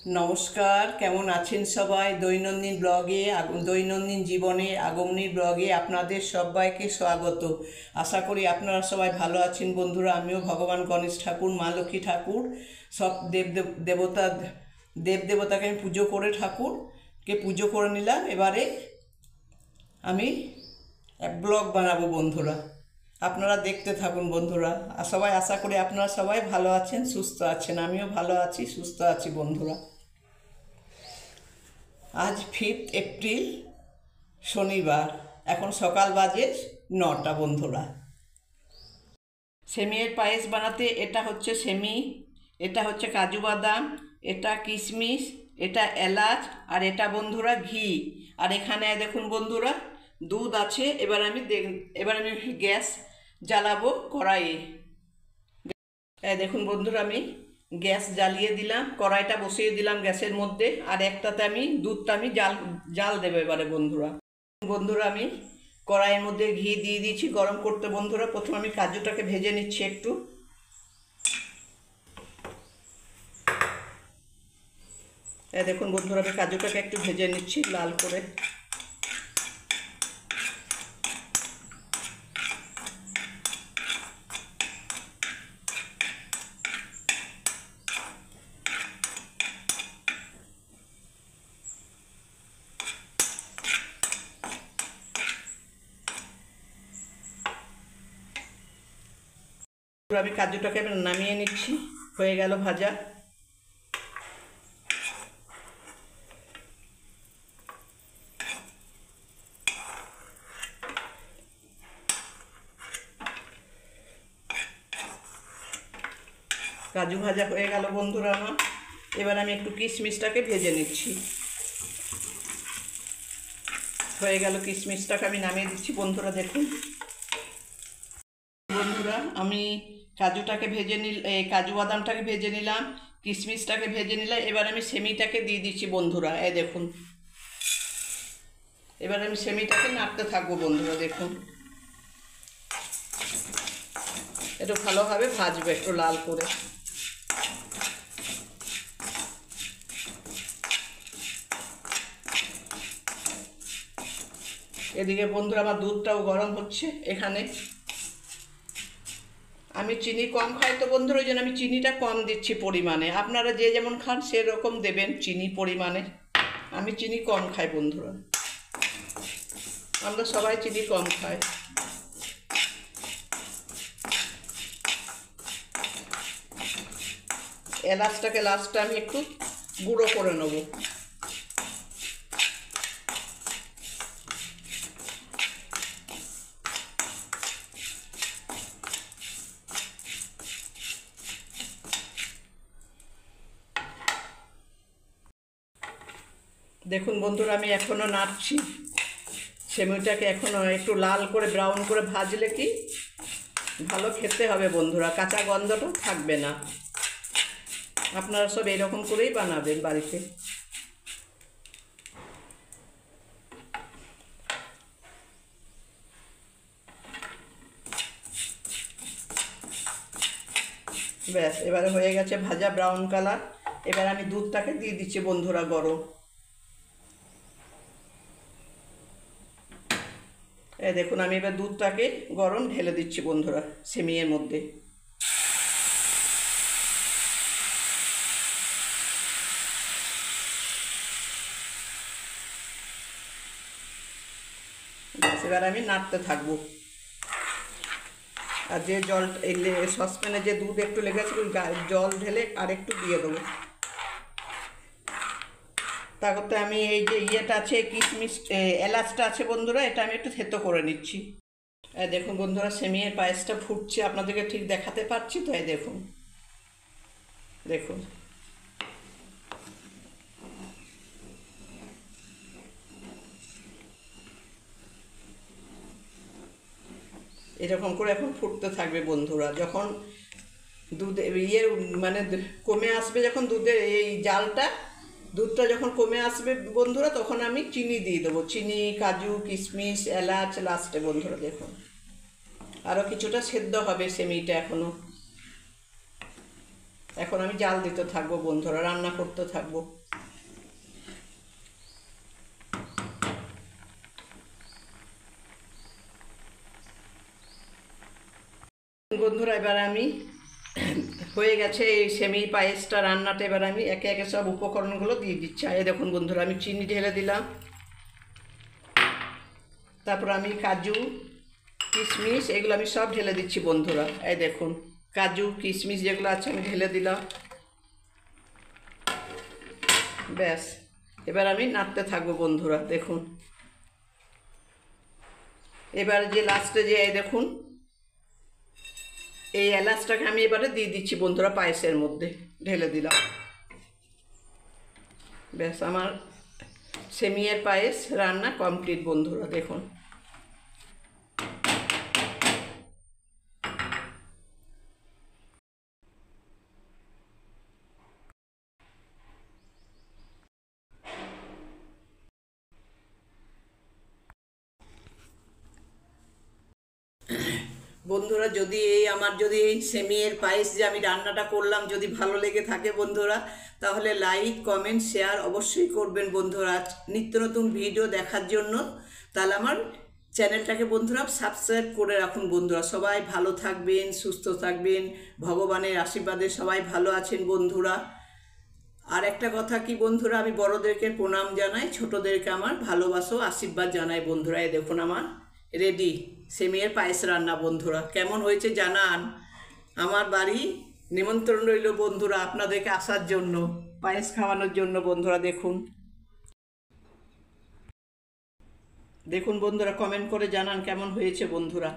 নমস্কার, কেমন আছেন সবাই? দৈনন্দিন ব্লগে দৈনন্দিন জীবনে আগমনী ব্লগে আপনাদের সবাইকে স্বাগত। আশা করি আপনারা সবাই ভালো আছেন বন্ধুরা। আমিও ভগবান গণেশ ঠাকুর, মা লক্ষ্মী ঠাকুর, সব দেবতাকে আমি পুজো করে ঠাকুরকে পুজো করে নিলাম। এবারে আমি ব্লগ বানাবো বন্ধুরা, আপনারা দেখতে থাকুন বন্ধুরা। আর সবাই আশা করি আপনারা সবাই ভালো আছেন, সুস্থ আছেন। আমিও ভালো আছি, সুস্থ আছি বন্ধুরা। আজ 5 এপ্রিল, শনিবার। এখন সকাল বাজে 9টা বন্ধুরা। সেমিয়ের পায়েস বানাতে এটা হচ্ছে সেমি, এটা হচ্ছে কাজু বাদাম, এটা কিশমিশ, এটা এলাচ, আর এটা বন্ধুরা ঘি। আর এখানে দেখুন বন্ধুরা দুধ আছে। এবার আমি গ্যাস জ্বালাবো কড়াইয়ে। দেখুন বন্ধুরা, আমি গ্যাস জ্বালিয়ে দিলাম, কড়াইটা বসিয়ে দিলাম গ্যাসের মধ্যে। আর একটাতে আমি দুধটা আমি জাল দেবো এবারে বন্ধুরা। বন্ধুরা, আমি কড়াইয়ের মধ্যে ঘি দিয়ে দিয়েছি গরম করতে বন্ধুরা। প্রথমে আমি কাজুটাকে ভেজে নিচ্ছি একটু। দেখুন বন্ধুরা, আমি কাজুটাকে একটু ভেজে নিচ্ছি লাল করে। আমি কাজুটাকে নামিয়ে নিচ্ছি, হয়ে গেল ভাজা। কাজু ভাজা হয়ে গেল বন্ধুরা আমার। এবার আমি একটু কিশমিশটাকে ভেজে নিচ্ছি। হয়ে গেল, কিশমিশটাকে আমি নামিয়ে দিচ্ছি বন্ধুরা। দেখুন বন্ধুরা, আমি কাজু বাদামটাকে ভেজে নিলাম, কিশমিশটাকে ভেজে নিলাম। এবার আমি সেমিটাকে দিয়ে দিচ্ছি বন্ধুরা। দেখুন, এবার আমি সেমিটাকে নাড়তে থাকবো বন্ধুরা। দেখুন, একটু ভালোভাবে ভাজবে, একটু লাল করে। এদিকে বন্ধুরা আমার দুধটাও গরম হচ্ছে। এখানে আমি চিনি কম খাই তো বন্ধুরা, ওই জন্য আমি চিনিটা কম দিচ্ছি পরিমাণে। আপনারা যে যেমন খান সেরকম দেবেন চিনি পরিমাণে। আমি চিনি কম খাই বন্ধুরা, আমরা সবাই চিনি কম খাই। এলাচটাকে লাস্টে আমি একটু গুঁড়ো করে নেব। দেখুন বন্ধুরা, আমি এখনও নাড়ছি সেমিটাকে। এখনও একটু লাল করে ব্রাউন করে ভাজলে কি ভালো খেতে হবে বন্ধুরা, কাঁচা গন্ধটা থাকবে না। আপনারা সব এরকম করেই বানাবেন বাড়িতে। ব্যাস, এবারে হয়ে গেছে ভাজা ব্রাউন কালার। এবার আমি দুধটাকে দিয়ে দিচ্ছি বন্ধুরা গরম। দেখুন, আমি এবার দুধটাকে গরম ঢেলে দিচ্ছি বন্ধুরা সেমিয়ের মধ্যে। ব্যাস, এবার আমি নাড়তে থাকবো। আর যে জল সসপ্যানে যে দুধ একটু লেগেছে, ওই জল ঢেলে আর একটু দিয়ে দেবো। তা করতে আমি এই যে ইয়েটা আছে, কিশমিশ এলাচটা আছে বন্ধুরা, এটা আমি একটু থেতো করে নিচ্ছি। দেখুন বন্ধুরা, সেমিয়ের পায়েসটা ফুটছে, আপনাদেরকে ঠিক দেখাতে পারছি তো। দেখুন দেখুন, এরকম করে এখন ফুটতে থাকবে বন্ধুরা। যখন দুধ মানে কমে আসবে, যখন দুধের এই দুধটা যখন কমে আসবে বন্ধুরা, তখন আমি চিনি দিয়ে দেবো। চিনি, কাজু, কিশমিশ, এলাচ লাস্টে বন্ধুরা। দেখুন, আরও কিছুটা সেদ্ধ হবে সেমিটা এখনও। এখন আমি জাল দিতে থাকবো বন্ধুরা, রান্না করতে থাকবো। বন্ধুরা এবার আমি হয়ে গেছে এই সেমিই পায়েসটা রান্নাটা। এবার আমি একে একে সব উপকরণগুলো দিয়ে দিচ্ছি। এই দেখুন বন্ধুরা, আমি চিনি ঢেলে দিলাম, তারপর আমি কাজু কিশমিশ এগুলো আমি সব ঢেলে দিচ্ছি বন্ধুরা। এই দেখুন কাজু কিশমিশ যেগুলো আছে আমি ঢেলে দিলাম। ব্যাস, এবার আমি নাড়তে থাকবো বন্ধুরা। দেখুন এবার যে লাস্টে যে এই দেখুন এই এলাচটাকে আমি এবারে দিয়ে দিচ্ছি বন্ধুরা, পায়েসের মধ্যে ঢেলে দিলাম। ব্যাস, আমার সেমিয়ের পায়েস রান্না কমপ্লিট বন্ধুরা। দেখুন বন্ধুরা, যদি এই সেমিয়ের পায়েস যে আমি রান্নাটা করলাম যদি ভালো লেগে থাকে বন্ধুরা, তাহলে লাইক কমেন্ট শেয়ার অবশ্যই করবেন বন্ধুরা নিত্য নতুন ভিডিও দেখার জন্য। তাহলে আমার চ্যানেলটাকে বন্ধুরা সাবস্ক্রাইব করে রাখুন বন্ধুরা। সবাই ভালো থাকবেন, সুস্থ থাকবেন, ভগবানের আশীর্বাদে সবাই ভালো আছেন বন্ধুরা। আর একটা কথা কি বন্ধুরা, আমি বড়দেরকে প্রণাম জানাই, ছোটদেরকে আমার ভালোবাসা ও আশীর্বাদ জানাই বন্ধুরা। এই দেখুন আমার রেডি সেমিয়ের পায়েস রান্না বন্ধুরা। কেমন হয়েছে জানান। আমার বাড়ি নিমন্ত্রণ রইল বন্ধুরা আপনাদেরকে আসার জন্য, পায়েস খাওয়ানোর জন্য বন্ধুরা। দেখুন দেখুন বন্ধুরা, কমেন্ট করে জানান কেমন হয়েছে বন্ধুরা।